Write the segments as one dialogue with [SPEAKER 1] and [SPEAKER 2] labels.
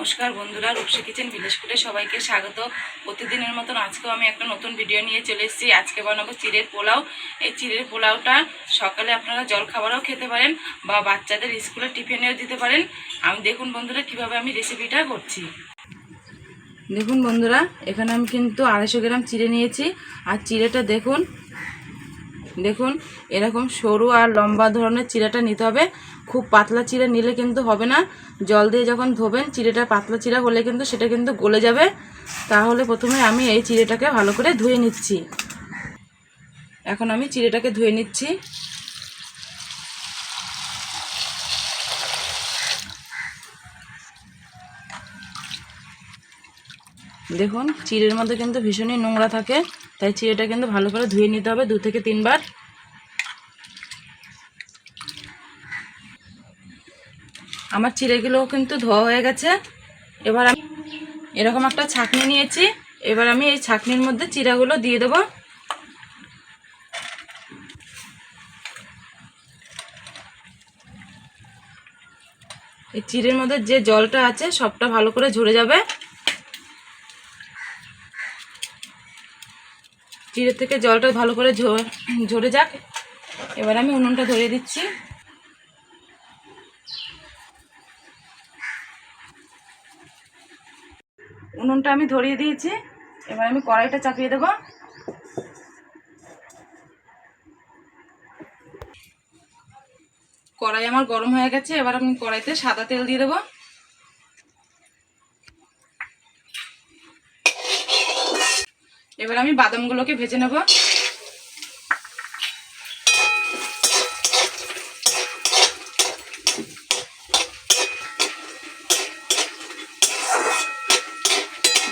[SPEAKER 1] নমস্কার বন্ধুরা, রূপসী kitchen village ফুডে সবাইকে স্বাগত। প্রতিদিনের মতন আজকেও আমি একটা নতুন ভিডিও নিয়ে চলে এসেছি। আজকে বানাবো চিড়ের পোলাও। এই চিড়ের পোলাওটা সকালে আপনারা জলখাবারও খেতে পারেন বা বাচ্চাদের স্কুলে টিফিনেও দিতে পারেন। আমি দেখুন বন্ধুরা কিভাবে আমি রেসিপিটা করছি। দেখুন বন্ধুরা, এখানে আমি কিন্তু 250 গ্রাম চিড়ে নিয়েছি। আর চিড়েটা দেখুন দেখুন এরকম সরু আর লম্বা ধরনের চিড়াটা নিতে হবে। খুব পাতলা চিড়া নিলে কিন্তু হবে না। জল দিয়ে যখন ধোবেন চিড়েটা পাতলা চিড়া হলে কিন্তু সেটা কিন্তু গলে যাবে। তাহলে প্রথমে আমি এই চিড়েটাকে ভালো করে ধুয়ে নিচ্ছি। এখন আমি চিড়েটাকে ধুয়ে নিচ্ছি। দেখুন চিড়ের মধ্যে কিন্তু ভীষণই নোংরা থাকে, তাই চিড়েটা কিন্তু ভালো করে ধুয়ে নিতে হবে 2 থেকে 3 বার। আমার চিড়েগুলো কিন্তু ধোয়া হয়ে গেছে। এবার আমি এরকম একটা ছাঁকনি নিয়েছি। এবার আমি এই ছাঁকনির মধ্যে চিড়াগুলো দিয়ে দেবো। এই চিড়ের মধ্যে যে জলটা আছে সবটা ভালো করে ঝরে যাবে। চিড়ের থেকে জলটা ভালো করে ঝরে যাক। এবার আমি উনুনটা ধরিয়ে দিচ্ছি। উনুনটা আমি ধরিয়ে দিয়েছি। এবার আমি কড়াইটা চাপিয়ে দেবো। কড়াই আমার গরম হয়ে গেছে। এবার আমি কড়াইতে সাদা তেল দিয়ে দেবো। এবার আমি বাদামগুলোকে ভেজে নেব।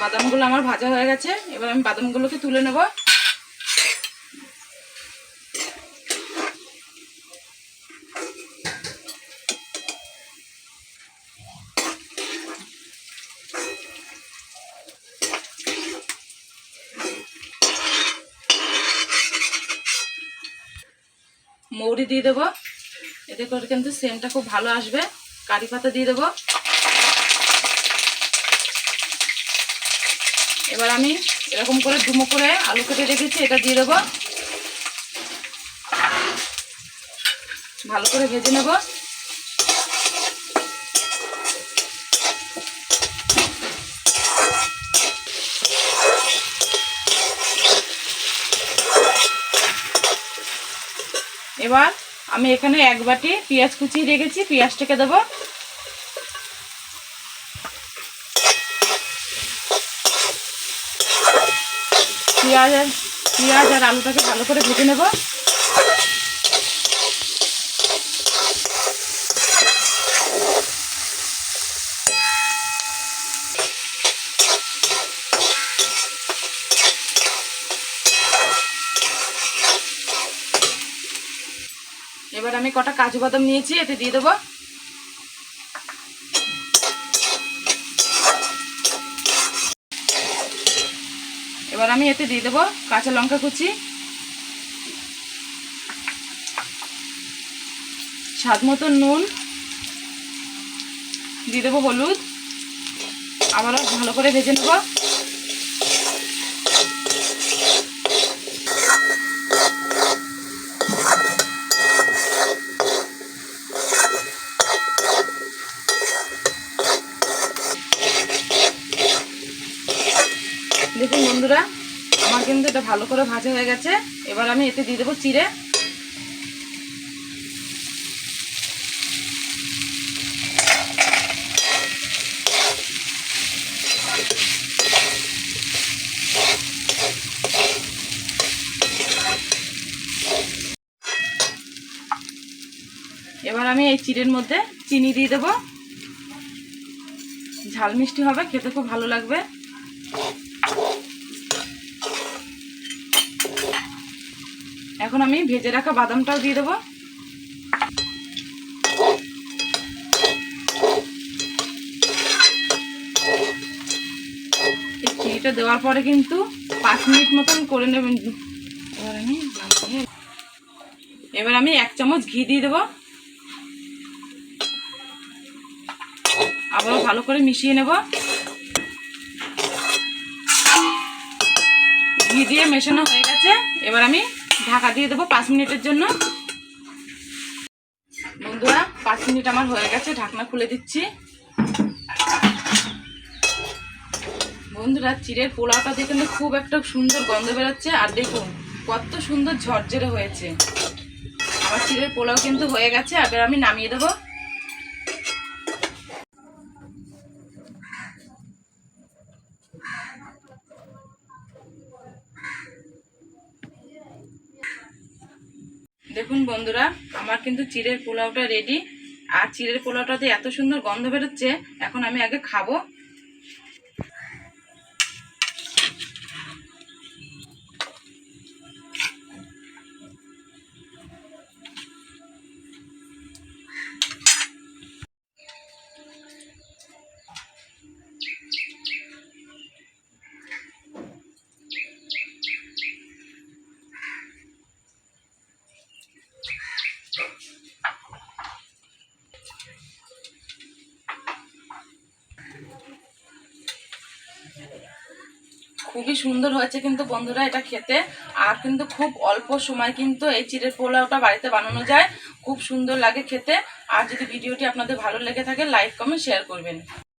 [SPEAKER 1] বাদামগুলো আমার ভাজা হয়ে গেছে। এবার আমি বাদামগুলোকে তুলে নেব। মৌরি দিয়ে দেবো, এতে করে কিন্তু সেন্টটা খুব ভালো আসবে। কারি পাতা দিয়ে দেবো। এবার আমি এরকম করে ডুমো করে আলু কেটে রেখেছি, এটা দিয়ে দেবো। ভালো করে ভেজে নেব। এবার আমি এখানে 1 বাটি পেঁয়াজ কুচিয়ে রেখেছি, পেঁয়াজটাকে দেবো। পেঁয়াজ আর আলুটাকে ভালো করে ভেজে নেব। এবার আমি কটা কাজু বাদাম নিয়েছি, এতে দিয়ে দেবো। এবার আমি এতে দিয়ে দেবো কাঁচা লঙ্কা কুচি, স্বাদ মতো নুন, দিয়ে দেবো হলুদ। আবারও ভালো করে ভেজে নেব। দেখুন বন্ধুরা, আমার কিন্তু এটা ভালো করে ভাজা হয়ে গেছে। এবার আমি এতে দিয়ে দেবো চিড়ে। এবার আমি এই চিড়ের মধ্যে চিনি দিয়ে দেবো। ঝাল মিষ্টি হবে, খেতে খুব ভালো লাগবে। এখন আমি ভেজে রাখা বাদামটাও দিয়ে দেবো। এই চিনিটা দেওয়ার পরে কিন্তু 5 মিনিট মতন করে নেবেন। এবার আমি 1 চামচ ঘি দিয়ে দেবো। আবারও ভালো করে মিশিয়ে নেব। ঘি দিয়ে মেশানো হয়ে গেছে, এবার আমি ঢাকা দিয়ে দেবো 5 মিনিটের জন্য। বন্ধুরা 5 মিনিট আমার হয়ে গেছে, ঢাকনা খুলে দিচ্ছি। বন্ধুরা চিড়ের পোলাওটা দিয়ে কিন্তু খুব একটা সুন্দর গন্ধ বেরোচ্ছে, আর দেখুন কত সুন্দর ঝরঝরে হয়েছে। আমার চিড়ের পোলাও কিন্তু হয়ে গেছে, এবার আমি নামিয়ে দেবো। দেখুন বন্ধুরা আমার কিন্তু চিড়ের পোলাওটা রেডি, আর চিড়ের পোলাওটাতে এত সুন্দর গন্ধ বেরোচ্ছে। এখন আমি আগে খাবো। খুবই সুন্দর হয়েছে কিন্তু বন্ধুরা এটা খেতে, আর কিন্তু খুব অল্প সময় কিন্তু এই চিড়ের পোলাওটা বাড়িতে বানানো যায়, খুব সুন্দর লাগে খেতে। আর যদি ভিডিওটি আপনাদের ভালো লেগে থাকে লাইক কমেন্ট শেয়ার করবেন।